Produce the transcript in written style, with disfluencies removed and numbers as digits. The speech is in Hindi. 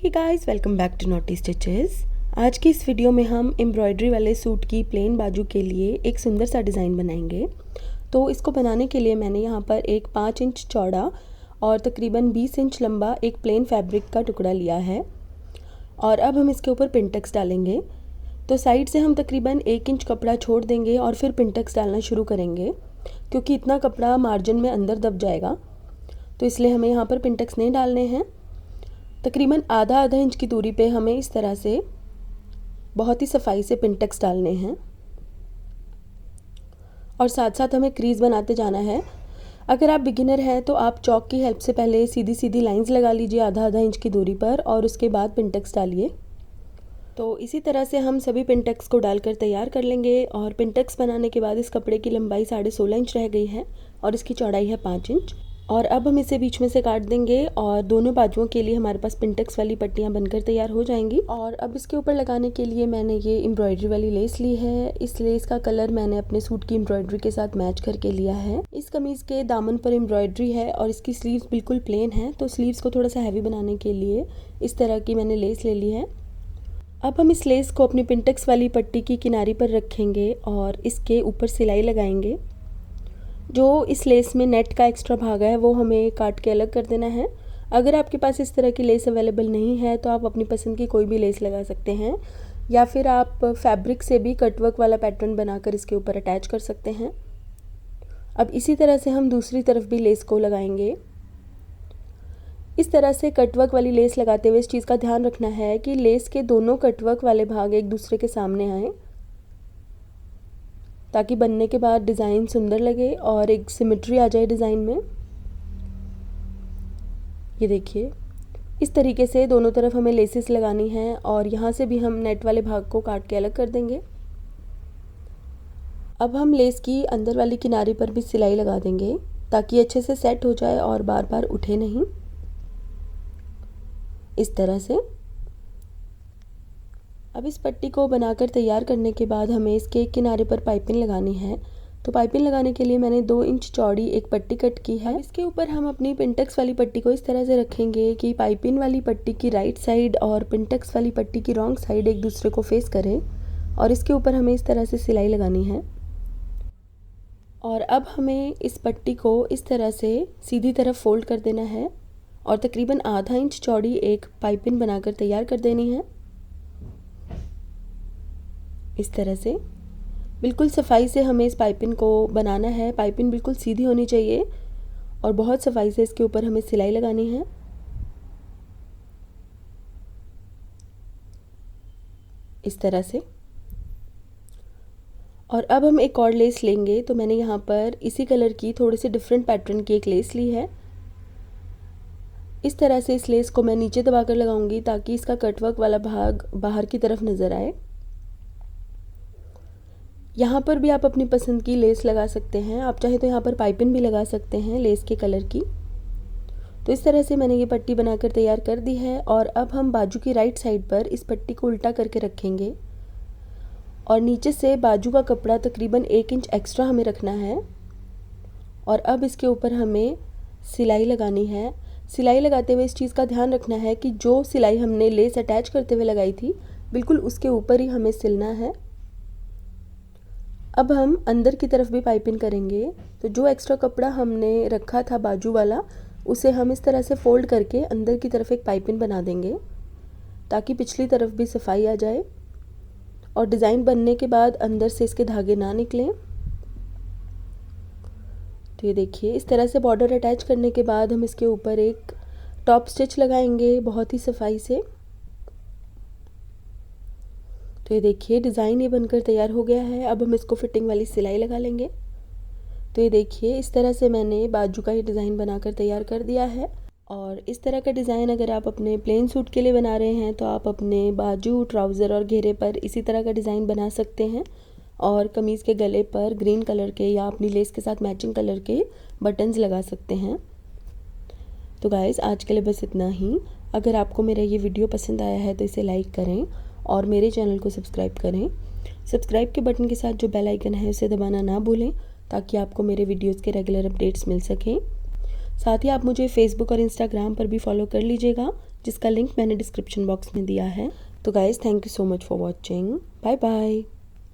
Hey guys, welcome back to Naughty Stitches. आज की इस वीडियो में हम एम्ब्रॉयडरी वाले सूट की प्लेन बाजू के लिए एक सुंदर सा डिज़ाइन बनाएंगे। तो इसको बनाने के लिए मैंने यहाँ पर एक 5 इंच चौड़ा और तकरीबन 20 इंच लंबा एक प्लेन फैब्रिक का टुकड़ा लिया है और अब हम इसके ऊपर पिनटक्स डालेंगे। तो साइड से हम तकरीबन 1 इंच कपड़ा छोड़ देंगे और फिर पिनटक्स डालना शुरू करेंगे, क्योंकि इतना कपड़ा मार्जिन में अंदर दब जाएगा, तो इसलिए हमें यहाँ पर पिनटक्स नहीं डालने हैं। तकरीबन आधा इंच की दूरी पे हमें इस तरह से बहुत ही सफाई से पिनटक्स डालने हैं और साथ साथ हमें क्रीज़ बनाते जाना है। अगर आप बिगिनर हैं तो आप चॉक की हेल्प से पहले सीधी सीधी लाइंस लगा लीजिए आधा इंच की दूरी पर और उसके बाद पिनटक्स डालिए। तो इसी तरह से हम सभी पिनटक्स को डालकर तैयार कर लेंगे। और पिनटक्स बनाने के बाद इस कपड़े की लंबाई 16.5 इंच रह गई है और इसकी चौड़ाई है 5 इंच। और अब हम इसे बीच में से काट देंगे और दोनों बाजुओं के लिए हमारे पास पिनटक्स वाली पट्टियाँ बनकर तैयार हो जाएंगी। और अब इसके ऊपर लगाने के लिए मैंने ये एम्ब्रॉयडरी वाली लेस ली है। इस लेस का कलर मैंने अपने सूट की एम्ब्रॉयडरी के साथ मैच करके लिया है। इस कमीज़ के दामन पर एम्ब्रॉयडरी है और इसकी स्लीव्स बिल्कुल प्लेन है, तो स्लीव्स को थोड़ा सा हैवी बनाने के लिए इस तरह की मैंने लेस ले ली है। अब हम इस लेस को अपनी पिनटक्स वाली पट्टी की किनारे पर रखेंगे और इसके ऊपर सिलाई लगाएंगे। जो इस लेस में नेट का एक्स्ट्रा भाग है वो हमें काट के अलग कर देना है। अगर आपके पास इस तरह की लेस अवेलेबल नहीं है तो आप अपनी पसंद की कोई भी लेस लगा सकते हैं, या फिर आप फैब्रिक से भी कटवर्क वाला पैटर्न बनाकर इसके ऊपर अटैच कर सकते हैं। अब इसी तरह से हम दूसरी तरफ भी लेस को लगाएंगे। इस तरह से कटवर्क वाली लेस लगाते हुए इस चीज़ का ध्यान रखना है कि लेस के दोनों कटवर्क वाले भाग एक दूसरे के सामने आए, ताकि बनने के बाद डिज़ाइन सुंदर लगे और एक सिमेट्री आ जाए डिज़ाइन में। ये देखिए, इस तरीके से दोनों तरफ हमें लेसेस लगानी है और यहाँ से भी हम नेट वाले भाग को काट के अलग कर देंगे। अब हम लेस की अंदर वाली किनारे पर भी सिलाई लगा देंगे ताकि अच्छे से सेट हो जाए और बार बार उठे नहीं। इस तरह से अब इस पट्टी को बनाकर तैयार करने के बाद हमें इसके किनारे पर पाइपिंग लगानी है। तो पाइपिंग लगाने के लिए मैंने 2 इंच चौड़ी एक पट्टी कट की है। इसके ऊपर हम अपनी पिनटक्स वाली पट्टी को इस तरह से रखेंगे कि पाइपिंग वाली पट्टी की राइट साइड और पिनटक्स वाली पट्टी की रॉन्ग साइड एक दूसरे को फेस करें और इसके ऊपर हमें इस तरह से सिलाई लगानी है। और अब हमें इस पट्टी को इस तरह से सीधी तरफ फोल्ड कर देना है और तकरीबन आधा इंच चौड़ी एक पाइपिंग बनाकर तैयार कर देनी है। इस तरह से बिल्कुल सफाई से हमें इस पाइपिंग को बनाना है। पाइपिंग बिल्कुल सीधी होनी चाहिए और बहुत सफाई से इसके ऊपर हमें सिलाई लगानी है। इस तरह से। और अब हम एक और लेस लेंगे। तो मैंने यहाँ पर इसी कलर की थोड़ी सी डिफरेंट पैटर्न की एक लेस ली है। इस तरह से इस लेस को मैं नीचे दबाकर लगाऊंगी ताकि इसका कटवर्क वाला भाग बाहर की तरफ नज़र आए। यहाँ पर भी आप अपनी पसंद की लेस लगा सकते हैं। आप चाहे तो यहाँ पर पाइपिंग भी लगा सकते हैं लेस के कलर की। तो इस तरह से मैंने ये पट्टी बनाकर तैयार कर दी है। और अब हम बाजू की राइट साइड पर इस पट्टी को उल्टा करके रखेंगे और नीचे से बाजू का कपड़ा तकरीबन 1 इंच एक्स्ट्रा हमें रखना है। और अब इसके ऊपर हमें सिलाई लगानी है। सिलाई लगाते हुए इस चीज़ का ध्यान रखना है कि जो सिलाई हमने लेस अटैच करते हुए लगाई थी बिल्कुल उसके ऊपर ही हमें सिलना है। अब हम अंदर की तरफ भी पाइपिंग करेंगे। तो जो एक्स्ट्रा कपड़ा हमने रखा था बाजू वाला, उसे हम इस तरह से फोल्ड करके अंदर की तरफ एक पाइपिंग बना देंगे ताकि पिछली तरफ भी सफाई आ जाए और डिज़ाइन बनने के बाद अंदर से इसके धागे ना निकलें। तो ये देखिए, इस तरह से बॉर्डर अटैच करने के बाद हम इसके ऊपर एक टॉप स्टिच लगाएंगे बहुत ही सफाई से। तो ये देखिए, डिज़ाइन ये बनकर तैयार हो गया है। अब हम इसको फिटिंग वाली सिलाई लगा लेंगे। तो ये देखिए, इस तरह से मैंने बाजू का ये डिज़ाइन बनाकर तैयार कर दिया है। और इस तरह का डिज़ाइन अगर आप अपने प्लेन सूट के लिए बना रहे हैं तो आप अपने बाजू, ट्राउज़र और घेरे पर इसी तरह का डिज़ाइन बना सकते हैं। और कमीज़ के गले पर ग्रीन कलर के या अपनी लेस के साथ मैचिंग कलर के बटन्स लगा सकते हैं। तो गाइज़, आज के लिए बस इतना ही। अगर आपको मेरा ये वीडियो पसंद आया है तो इसे लाइक करें और मेरे चैनल को सब्सक्राइब करें। सब्सक्राइब के बटन के साथ जो बेल आइकन है उसे दबाना ना भूलें ताकि आपको मेरे वीडियोस के रेगुलर अपडेट्स मिल सकें। साथ ही आप मुझे फेसबुक और इंस्टाग्राम पर भी फॉलो कर लीजिएगा। जिसका लिंक मैंने डिस्क्रिप्शन बॉक्स में दिया है। तो guys, thank you so much for watching. Bye bye.